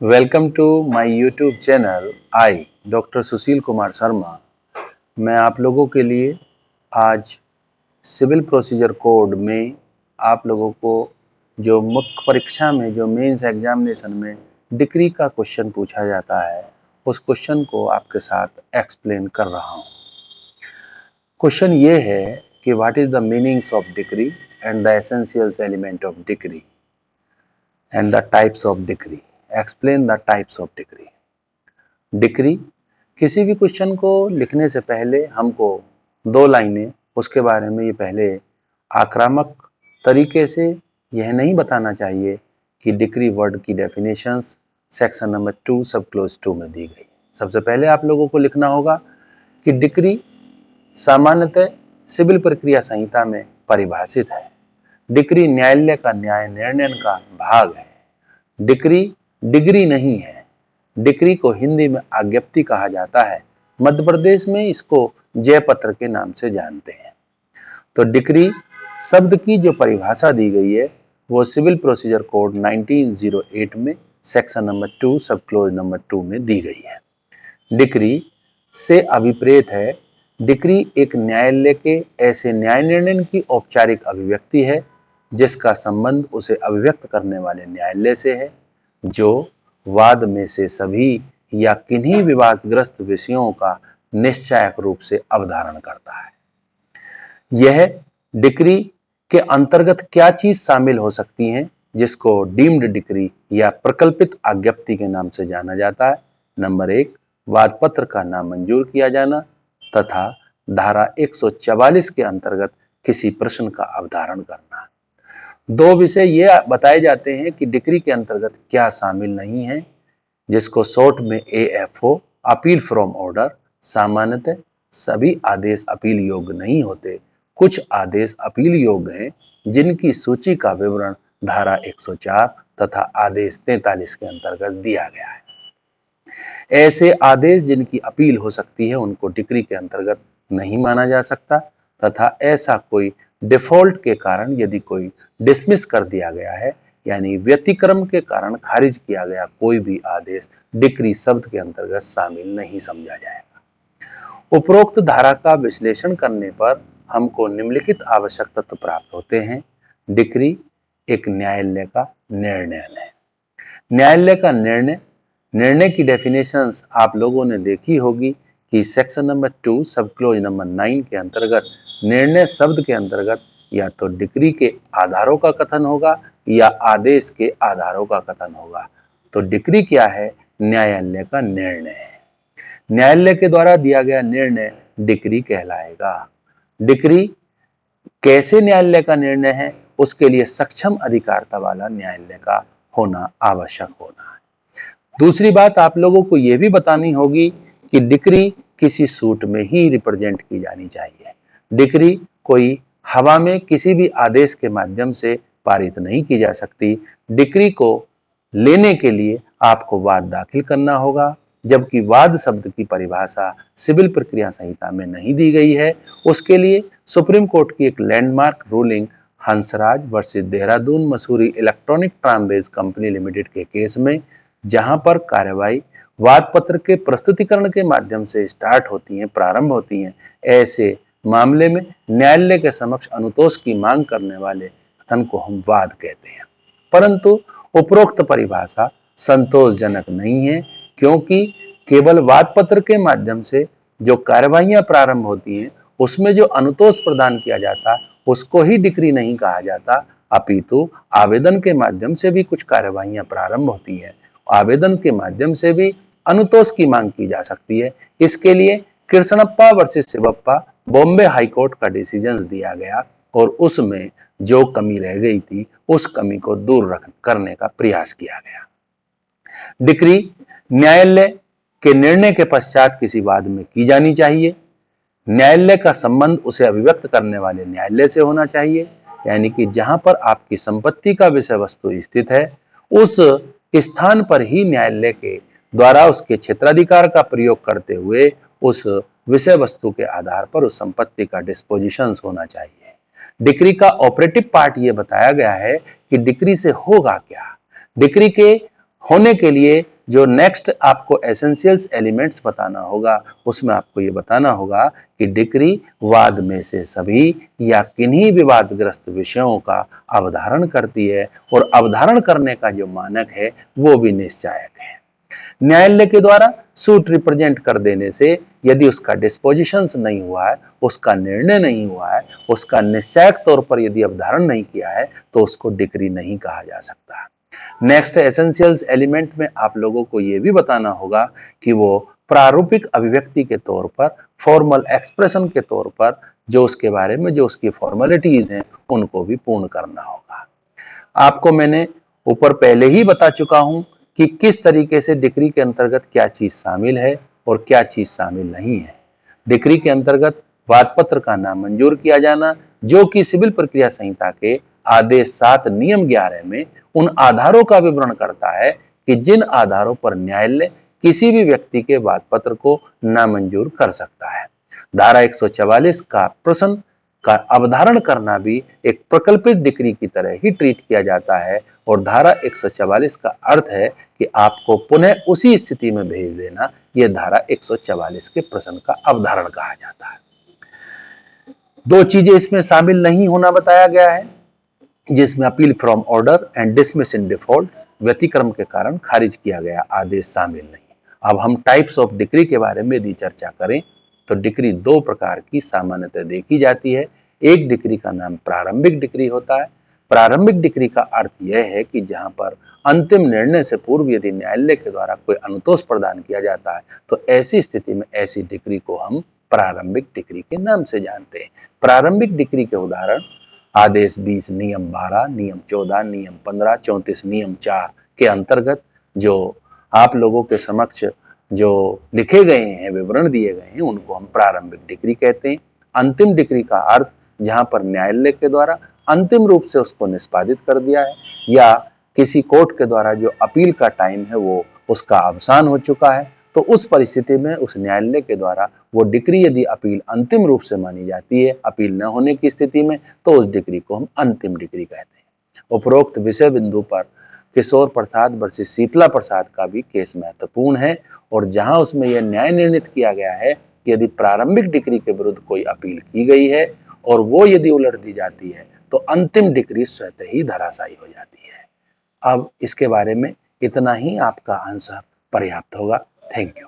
Welcome to my YouTube channel. I doctor Sushil Kumar Sharma. मैं आप लोगों के लिए आज सिविल प्रोसीजर कोड में आप लोगों को जो मुख्य परीक्षा में जो मेंस एग्जामिनेशन में डिग्री का क्वेश्चन पूछा जाता है उस क्वेश्चन को आपके साथ एक्सप्लेन कर रहा हूँ। क्वेश्चन ये है कि what is the meanings of degree and the essentials element of degree and the types of degree. Explain the types of degree. Degree, किसी भी क्वेश्चन को लिखने से पहले हमको 2 लाइनें उसके बारे में ये पहले आक्रामक तरीके से यह नहीं बताना चाहिए कि डिग्री वर्ड की डेफिनेशंस सेक्शन नंबर 2 सब क्लोज 2 में दी गई। सबसे पहले आप लोगों को लिखना होगा कि डिग्री सामान्यतः सिविल प्रक्रिया संहिता में परिभाषित है। डिग्री न्यायालय का न्याय निर्णय का भाग है। डिग्री डिग्री नहीं है। डिग्री को हिंदी में आज्ञप्ति कहा जाता है। मध्य प्रदेश में इसको जयपत्र के नाम से जानते हैं। तो डिग्री शब्द की जो परिभाषा दी गई है वो सिविल प्रोसीजर कोड 1908 में सेक्शन नंबर 2 सब क्लोज नंबर 2 में दी गई है। डिग्री से अभिप्रेत है। डिग्री एक न्यायालय के ऐसे न्याय निर्णय की औपचारिक अभिव्यक्ति है जिसका संबंध उसे अभिव्यक्त करने वाले न्यायालय से है, जो वाद में से सभी या किन्हीं विवादग्रस्त विषयों का निश्चायक रूप से अवधारण करता है। यह डिग्री के अंतर्गत क्या चीज शामिल हो सकती है जिसको डीम्ड डिग्री या प्रकल्पित आज्ञप्ति के नाम से जाना जाता है। नंबर 1, वादपत्र का नामंजूर किया जाना तथा धारा 144 के अंतर्गत किसी प्रश्न का अवधारण करना। 2 विषय ये बताए जाते हैं कि डिग्री के अंतर्गत क्या शामिल नहीं है, जिसको शॉर्ट में AFO, अपील फ्रॉम ऑर्डर। सामान्यतः सभी आदेश अपील योग्य नहीं होते। कुछ आदेश अपील योग्य हैं जिनकी सूची का विवरण धारा 104 तथा आदेश 43 के अंतर्गत दिया गया है। ऐसे आदेश जिनकी अपील हो सकती है उनको डिग्री के अंतर्गत नहीं माना जा सकता तथा ऐसा कोई डिफॉल्ट के कारण यदि कोई डिसमिस कर दिया गया है यानी व्यतिक्रम के कारण खारिज किया गया कोई भी आदेश डिग्री शब्द के अंतर्गत शामिल नहीं समझा जाएगा। उपरोक्त धारा का विश्लेषण करने पर हमको निम्नलिखित आवश्यक तत्व प्राप्त होते हैं। डिग्री एक न्यायालय का निर्णय है। न्यायालय का निर्णय की डेफिनेशंस आप लोगों ने देखी होगी कि सेक्शन नंबर 2 सब क्लोज नंबर 9 के अंतर्गत निर्णय शब्द के अंतर्गत या तो डिग्री के आधारों का कथन होगा या आदेश के आधारों का कथन होगा। तो डिग्री क्या है? न्यायालय का निर्णय है। न्यायालय के द्वारा दिया गया निर्णय डिग्री कहलाएगा। डिग्री कैसे न्यायालय का निर्णय है उसके लिए सक्षम अधिकारिता वाला न्यायालय का होना आवश्यक होना है। दूसरी बात आप लोगों को यह भी बतानी होगी कि डिग्री किसी सूट में ही रिप्रेजेंट की जानी चाहिए। डिग्री कोई हवा में किसी भी आदेश के माध्यम से पारित नहीं की जा सकती। डिग्री को लेने के लिए आपको वाद दाखिल करना होगा, जबकि वाद शब्द की परिभाषा सिविल प्रक्रिया संहिता में नहीं दी गई है। उसके लिए सुप्रीम कोर्ट की एक landmark ruling Hansraj versus Dehradun Mussoorie electronic tramways company limited के केस में, जहां पर कार्यवाही वाद पत्र के प्रस्तुतिकरण के माध्यम से स्टार्ट होती है, प्रारंभ होती है, ऐसे मामले में न्यायालय के समक्ष अनुतोष की मांग करने वाले कथन को हम वाद कहते हैं। परंतु उपरोक्त परिभाषा संतोषजनक नहीं है, क्योंकि केवल वाद पत्र के माध्यम से जो कार्यवाहियां प्रारंभ होती हैं उसमें जो अनुतोष प्रदान किया जाता उसको ही डिग्री नहीं कहा जाता, अपितु आवेदन के माध्यम से भी कुछ कार्यवाहियां प्रारंभ होती हैं। आवेदन के माध्यम से भी अनुतोष की मांग की जा सकती है। इसके लिए कृष्णप्पा वर्सेस शिवप्पा बॉम्बे हाईकोर्ट का डिसीजन दिया गया और उसमें जो कमी रह गई थी उस कमी को दूर करने का प्रयास किया गया। डिग्री न्यायालय के निर्णय के पश्चात किसी वाद में की जानी चाहिए। न्यायालय का संबंध उसे अभिव्यक्त करने वाले न्यायालय से होना चाहिए, यानी कि जहां पर आपकी संपत्ति का विषय वस्तु स्थित है उस स्थान पर ही न्यायालय के द्वारा उसके क्षेत्राधिकार का प्रयोग करते हुए उस विषय वस्तु के आधार पर उस संपत्ति का डिस्पोजिशन होना चाहिए। डिग्री का ऑपरेटिव पार्ट ये बताया गया है कि डिग्री से होगा क्या। डिग्री के होने के लिए जो नेक्स्ट आपको एसेंशियल्स एलिमेंट्स बताना होगा, उसमें आपको ये बताना होगा कि डिक्री वाद में से सभी या किन्हीं विवादग्रस्त विषयों का अवधारण करती है और अवधारण करने का जो मानक है वो भी निश्चायक है। न्यायालय के द्वारा सूट रिप्रेजेंट कर देने से यदि उसका डिस्पोजिशन नहीं हुआ है, उसका निर्णय नहीं हुआ है, उसका निश्चायक तौर पर यदि अवधारण नहीं किया है, तो उसको डिक्री नहीं कहा जा सकता। नेक्स्ट एसेंशियल्स एलिमेंट में आप लोगों को यह भी बताना होगा कि वो प्रारूपिक अभिव्यक्ति के तौर पर, फॉर्मल एक्सप्रेशन के तौर पर जो उसके बारे में जो उसकी फॉर्मेलिटीज हैं उनको भी पूर्ण करना होगा। आपको मैंने ऊपर पहले ही बता चुका हूं कि किस तरीके से डिक्री के अंतर्गत क्या चीज शामिल है और क्या चीज शामिल नहीं है। डिक्री के अंतर्गत वाद पत्र का नामंजूर किया जाना, जो कि सिविल प्रक्रिया संहिता के आदेश 7 नियम 11 में उन आधारों का विवरण करता है कि जिन आधारों पर न्यायालय किसी भी व्यक्ति के वाद पत्र को नामंजूर कर सकता है। धारा 144 का प्रश्न का अवधारण करना भी एक प्रकल्पित डिक्री की तरह ही ट्रीट किया जाता है और धारा 144 का अर्थ है कि आपको पुनः उसी स्थिति में भेज देना। यह धारा 144 के प्रश्न का अवधारण कहा जाता है। दो चीजें इसमें शामिल नहीं होना बताया गया है, जिसमें appeal from order and dismiss in default, व्यतिक्रम के कारण खारिज किया गया आदेश शामिल नहीं। अब हम टाइप्स ऑफ डिक्री के बारे में यदि चर्चा करें तो डिक्री दो प्रकार की सामान्यतः देखी जाती है। एक डिक्री का नाम प्रारंभिक डिक्री होता है। प्रारंभिक डिक्री का अर्थ यह है कि जहां पर अंतिम निर्णय से पूर्व यदि न्यायालय के द्वारा कोई अनुतोष प्रदान किया जाता है तो ऐसी स्थिति में ऐसी डिक्री को हम प्रारंभिक डिक्री के नाम से जानते हैं। प्रारंभिक डिक्री के उदाहरण आदेश 20, नियम 12, नियम 14, नियम 15, 34, नियम 4 के अंतर्गत जो आप लोगों के समक्ष जो लिखे गए हैं, विवरण दिए गए हैं, उनको हम प्रारंभिक डिक्री कहते हैं। अंतिम डिक्री का अर्थ जहां पर न्यायालय के द्वारा अंतिम रूप से उसको निष्पादित कर दिया है या किसी कोर्ट के द्वारा जो अपील का टाइम है वो उसका अवसान हो चुका है, तो उस परिस्थिति में उस न्यायालय के द्वारा वो डिक्री यदि अपील अंतिम रूप से मानी जाती है, अपील न होने की स्थिति में, तो उस डिक्री को हम अंतिम डिक्री कहते हैं। उपरोक्त विषय बिंदु पर किशोर प्रसाद वर्सेस शीतला प्रसाद का भी केस महत्वपूर्ण है और जहां उसमें यह न्याय निर्णित किया गया है कि यदि प्रारंभिक डिक्री के विरुद्ध कोई अपील की गई है और वो यदि उलट दी जाती है तो अंतिम डिक्री स्वतः ही धराशायी हो जाती है। अब इसके बारे में इतना ही आपका आंसर पर्याप्त होगा। Thank you.